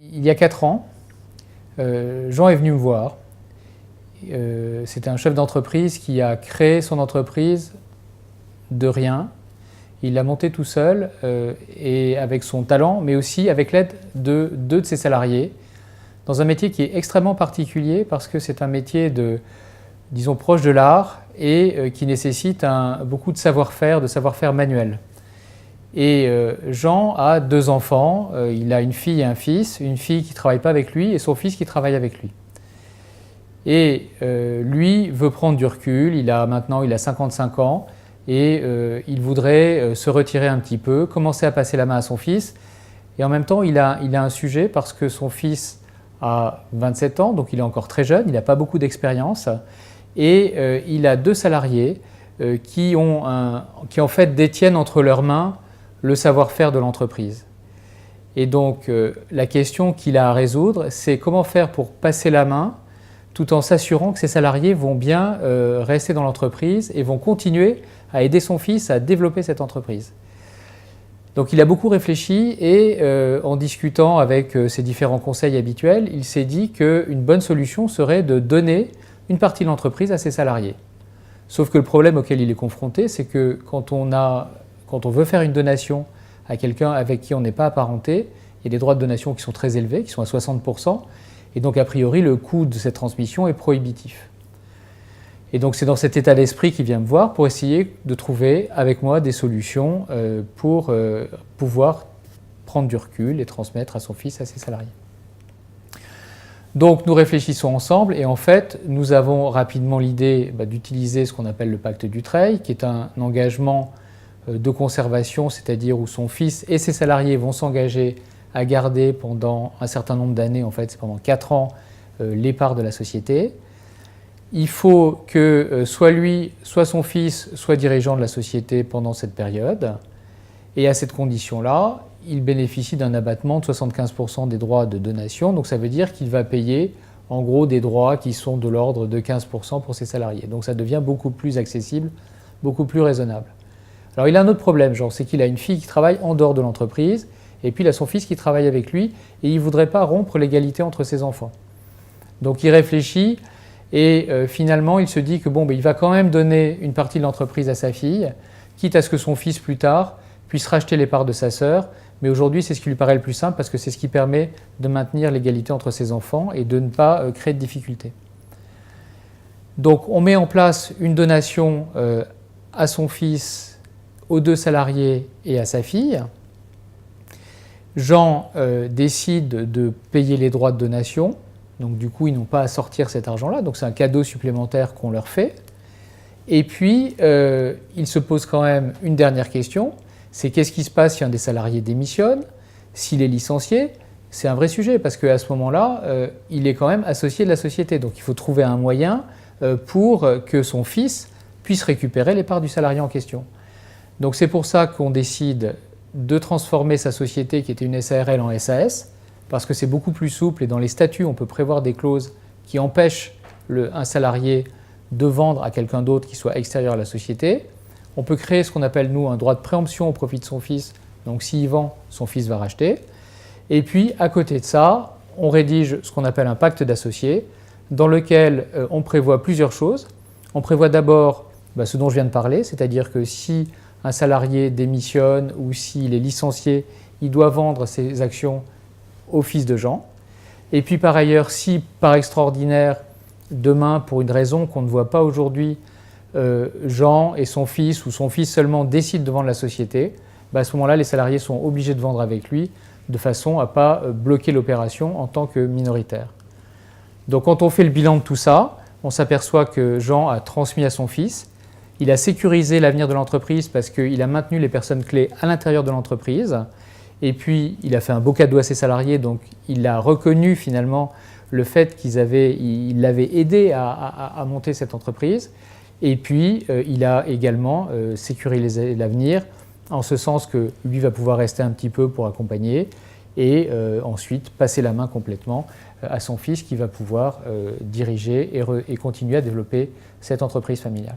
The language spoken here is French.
Il y a 4 ans, Jean est venu me voir. C'était un chef d'entreprise qui a créé son entreprise de rien. Il l'a montée tout seul et avec son talent, mais aussi avec l'aide de 2 de ses salariés, dans un métier qui est extrêmement particulier parce que c'est un métier disons, proche de l'art et qui nécessite beaucoup de savoir-faire manuel. Et Jean a 2 enfants, il a une fille et un fils, une fille qui ne travaille pas avec lui et son fils qui travaille avec lui. Et lui veut prendre du recul, il a 55 ans et il voudrait se retirer un petit peu, commencer à passer la main à son fils. Et en même temps, il a un sujet parce que son fils a 27 ans, donc il est encore très jeune, il n'a pas beaucoup d'expérience. Et il a 2 salariés qui en fait détiennent entre leurs mains le savoir-faire de l'entreprise. Et donc la question qu'il a à résoudre, c'est comment faire pour passer la main tout en s'assurant que ses salariés vont bien rester dans l'entreprise et vont continuer à aider son fils à développer cette entreprise. Donc il a beaucoup réfléchi et en discutant avec ses différents conseils habituels, il s'est dit qu'une bonne solution serait de donner une partie de l'entreprise à ses salariés. Sauf que le problème auquel il est confronté, c'est que quand on veut faire une donation à quelqu'un avec qui on n'est pas apparenté, il y a des droits de donation qui sont très élevés, qui sont à 60%, et donc a priori le coût de cette transmission est prohibitif. Et donc c'est dans cet état d'esprit qu'il vient me voir pour essayer de trouver avec moi des solutions pour pouvoir prendre du recul et transmettre à son fils, à ses salariés. Donc nous réfléchissons ensemble et en fait nous avons rapidement l'idée d'utiliser ce qu'on appelle le pacte Dutreil, qui est un engagement de conservation, c'est-à-dire où son fils et ses salariés vont s'engager à garder pendant un certain nombre d'années, en fait c'est pendant 4 ans, les parts de la société. Il faut que soit lui, soit son fils, soit dirigeant de la société pendant cette période. Et à cette condition-là, il bénéficie d'un abattement de 75% des droits de donation. Donc ça veut dire qu'il va payer en gros des droits qui sont de l'ordre de 15% pour ses salariés. Donc ça devient beaucoup plus accessible, beaucoup plus raisonnable. Alors il a un autre problème, c'est qu'il a une fille qui travaille en dehors de l'entreprise et puis il a son fils qui travaille avec lui et il ne voudrait pas rompre l'égalité entre ses enfants. Donc il réfléchit et finalement il se dit que il va quand même donner une partie de l'entreprise à sa fille, quitte à ce que son fils plus tard puisse racheter les parts de sa sœur. Mais aujourd'hui c'est ce qui lui paraît le plus simple parce que c'est ce qui permet de maintenir l'égalité entre ses enfants et de ne pas créer de difficultés. Donc on met en place une donation à son fils, aux 2 salariés et à sa fille. Jean décide de payer les droits de donation, donc du coup ils n'ont pas à sortir cet argent-là, donc c'est un cadeau supplémentaire qu'on leur fait. Et puis il se pose quand même une dernière question, c'est qu'est-ce qui se passe si un des salariés démissionne, s'il est licencié? C'est un vrai sujet parce qu'à ce moment-là, il est quand même associé de la société, donc il faut trouver un moyen pour que son fils puisse récupérer les parts du salarié en question. Donc c'est pour ça qu'on décide de transformer sa société qui était une SARL en SAS, parce que c'est beaucoup plus souple et dans les statuts on peut prévoir des clauses qui empêchent un salarié de vendre à quelqu'un d'autre qui soit extérieur à la société. On peut créer ce qu'on appelle nous un droit de préemption au profit de son fils, donc s'il vend, son fils va racheter. Et puis à côté de ça, on rédige ce qu'on appelle un pacte d'associés, dans lequel on prévoit plusieurs choses. On prévoit d'abord ce dont je viens de parler, c'est-à-dire que si un salarié démissionne ou s'il est licencié, il doit vendre ses actions au fils de Jean. Et puis par ailleurs, si par extraordinaire, demain, pour une raison qu'on ne voit pas aujourd'hui, Jean et son fils ou son fils seulement décident de vendre la société, à ce moment-là, les salariés sont obligés de vendre avec lui de façon à ne pas bloquer l'opération en tant que minoritaire. Donc quand on fait le bilan de tout ça, on s'aperçoit que Jean a transmis à son fils. Il a sécurisé l'avenir de l'entreprise parce qu'il a maintenu les personnes clés à l'intérieur de l'entreprise. Et puis, il a fait un beau cadeau à ses salariés, donc il a reconnu finalement le fait qu'il l'avait aidé à monter cette entreprise. Et puis, il a également sécurisé l'avenir, en ce sens que lui va pouvoir rester un petit peu pour accompagner et ensuite passer la main complètement à son fils qui va pouvoir diriger et continuer à développer cette entreprise familiale.